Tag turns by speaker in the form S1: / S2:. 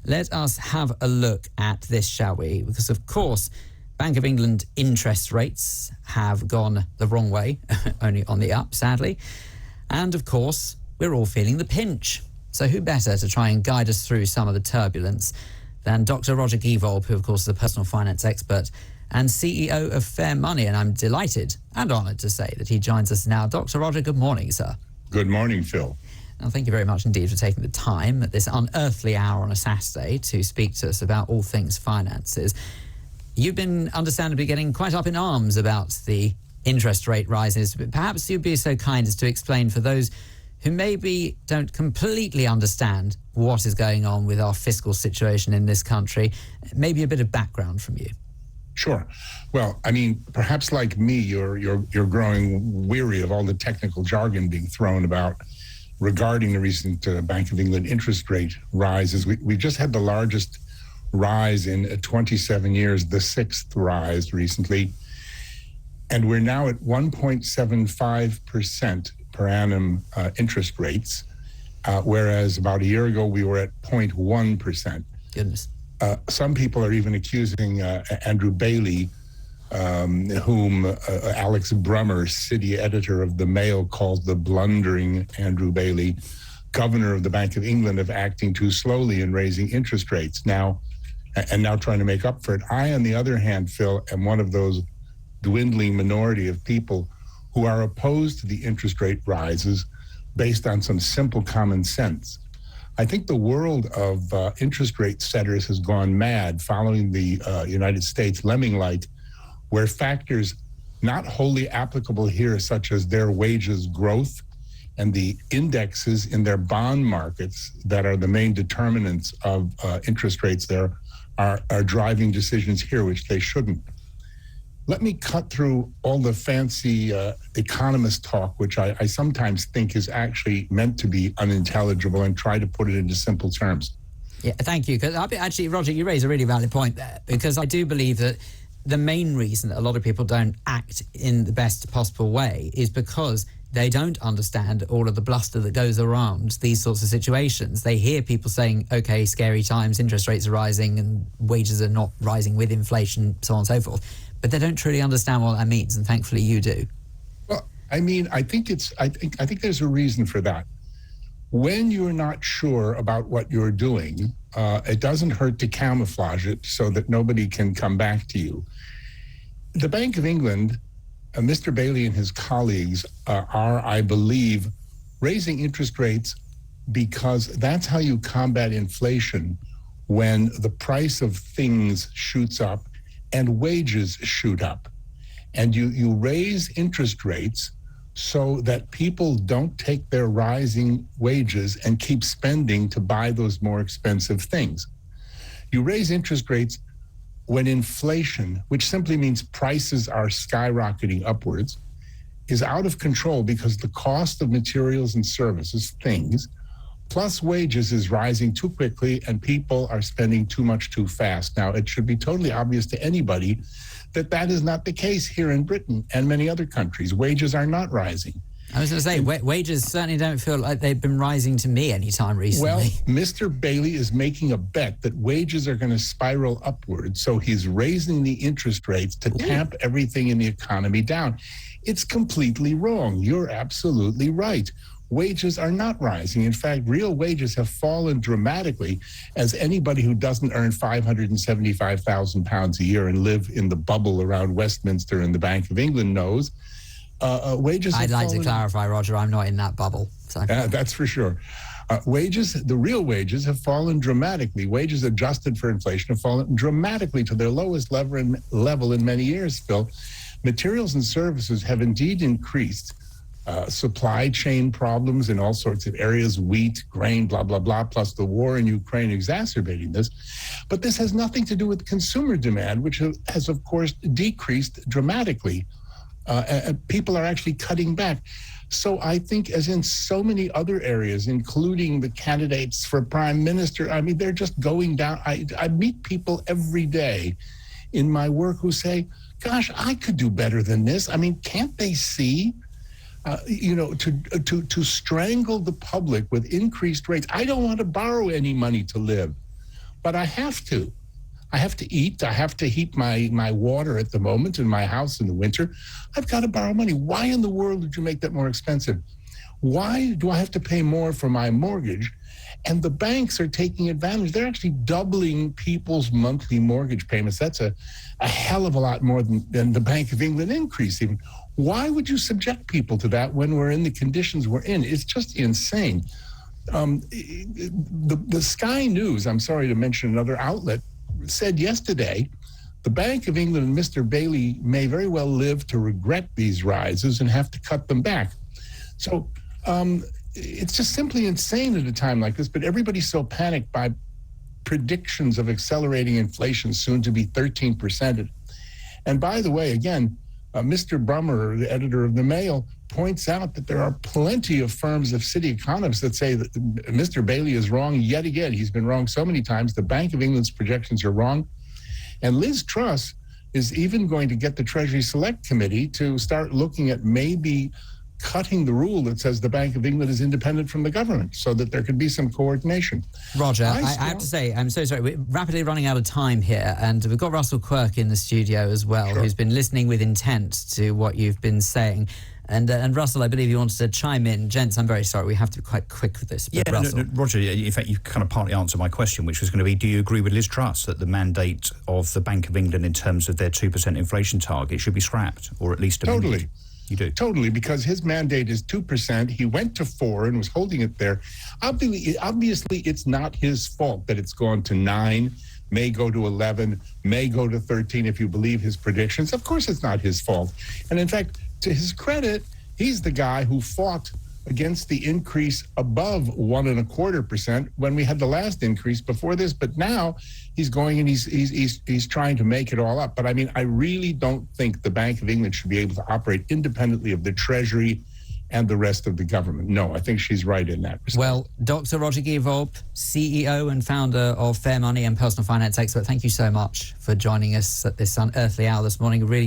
S1: Let us have a look at this, shall we? Because, of course, Bank of England interest rates have gone the wrong way, only on the up, sadly. And, of course, we're all feeling the pinch. So who better to try and guide us through some of the turbulence than Dr. Roger Gewolb, who, of course, is a personal finance expert and CEO of Fair Money. And I'm delighted and honoured to say that he joins us now. Dr. Roger, good morning, sir.
S2: Good morning, Phil.
S1: And thank you very much indeed for taking the time at this unearthly hour on a Saturday to speak to us about all things finances. You've been understandably getting quite up in arms about the interest rate rises, but perhaps you'd be so kind as to explain for those who maybe don't completely understand what is going on with our fiscal situation in this country, maybe a bit of background from you.
S2: Sure. Well, I mean, perhaps like me, you're growing weary of all the technical jargon being thrown about regarding the recent Bank of England interest rate rises. We just had the largest rise in 27 years, the sixth rise recently, and we're now at 1.75% per annum interest rates, whereas about a year ago we were at 0.1%.
S1: Goodness.
S2: Some people are even accusing Andrew Bailey, whom Alex Brummer, city editor of the Mail, calls the blundering Andrew Bailey, governor of the Bank of England, of acting too slowly in raising interest rates now trying to make up for it. I, on the other hand, Phil, am one of those dwindling minority of people who are opposed to the interest rate rises based on some simple common sense. I think the world of interest rate setters has gone mad following the United States lemming-like, where factors not wholly applicable here, such as their wages growth and the indexes in their bond markets that are the main determinants of interest rates there, are driving decisions here, which they shouldn't. Let me cut through all the fancy economist talk, which I sometimes think is actually meant to be unintelligible, and try to put it into simple terms.
S1: Yeah, thank you. Because actually, Roger, you raise a really valid point there, because I do believe that the main reason that a lot of people don't act in the best possible way is because they don't understand all of the bluster that goes around these sorts of situations. They hear people saying, okay, scary times, interest rates are rising and wages are not rising with inflation, so on and so forth. But they don't truly understand what that means, and thankfully you do.
S2: Well, I mean, I think there's a reason for that. When you're not sure about what you're doing, it doesn't hurt to camouflage it so that nobody can come back to you. The Bank of England, Mr. Bailey and his colleagues are, I believe, raising interest rates because that's how you combat inflation when the price of things shoots up and wages shoot up. And you raise interest rates so that people don't take their rising wages and keep spending to buy those more expensive things. You raise interest rates when inflation, which simply means prices are skyrocketing upwards, is out of control because the cost of materials and services, things, plus wages is rising too quickly and people are spending too much too fast. Now, it should be totally obvious to anybody that that is not the case here in Britain and many other countries. Wages are not rising.
S1: I was going to say, wages certainly don't feel like they've been rising to me anytime recently.
S2: Well, Mr. Bailey is making a bet that wages are going to spiral upward, so he's raising the interest rates to tamp everything in the economy down. It's completely wrong. You're absolutely right. Wages are not rising. In fact, real wages have fallen dramatically, as anybody who doesn't earn £575,000 a year and live in the bubble around Westminster and the Bank of England knows. Wages.
S1: I'd like to clarify, Roger, I'm not in that bubble. So.
S2: That's for sure. The real wages have fallen dramatically. Wages adjusted for inflation have fallen dramatically to their lowest level in many years, Phil. Materials and services have indeed increased. Supply chain problems in all sorts of areas, wheat, grain, blah, blah, blah, plus the war in Ukraine exacerbating this. But this has nothing to do with consumer demand, which has, of course, decreased dramatically. People are actually cutting back. So I think, as in so many other areas, including the candidates for prime minister, I mean, they're just going down. I meet people every day in my work who say, gosh, I could do better than this. I mean, can't they see? To strangle the public with increased rates. I don't want to borrow any money to live. but I have to. I have to eat. I have to heat my water at the moment in my house in the winter. I've got to borrow money. Why in the world would you make that more expensive? Why do I have to pay more for my mortgage? And the banks are taking advantage. They're actually doubling people's monthly mortgage payments. That's a hell of a lot more than the Bank of England increase even. Why would you subject people to that when we're in the conditions we're in? It's just insane. The Sky News, I'm sorry to mention another outlet, said yesterday, the Bank of England and Mr. Bailey may very well live to regret these rises and have to cut them back. So it's just simply insane at a time like this, but everybody's so panicked by predictions of accelerating inflation, soon to be 13%. And by the way, again, Mr. Brummer, the editor of the Mail, points out that there are plenty of firms of city economists that say that Mr. Bailey is wrong yet again. He's been wrong so many times. The Bank of England's projections are wrong. And Liz Truss is even going to get the Treasury Select Committee to start looking at maybe cutting the rule that says the Bank of England is independent from the government so that there could be some coordination.
S1: Roger, I have to say, I'm so sorry. We're rapidly running out of time here, and we've got Russell Quirk in the studio as well,
S2: Sure.
S1: who's been listening with intent to what you've been saying. And Russell, I believe you wanted to chime in. Gents, I'm very sorry. We have to be quite quick with this. But Russell.
S3: No, Roger, in fact, you kind of partly answered my question, which was going to be, do you agree with Liz Truss that the mandate of the Bank of England in terms of their 2% inflation target should be scrapped, or at least amended?
S2: Totally.
S3: You do?
S2: Totally, because his mandate is 2%. He went to 4% and was holding it there. Obviously, it's not his fault that it's gone to 9%, may go to 11%, may go to 13% if you believe his predictions. Of course, it's not his fault. And in fact, to his credit, he's the guy who fought against the increase above 1.25% when we had the last increase before this. But now he's going and he's trying to make it all up. But I mean, I really don't think the Bank of England should be able to operate independently of the Treasury and the rest of the government. No, I think she's right in that respect.
S1: Well, Dr. Roger Gewolb, CEO and founder of Fair Money and personal finance expert, thank you so much for joining us at this unearthly hour this morning. Really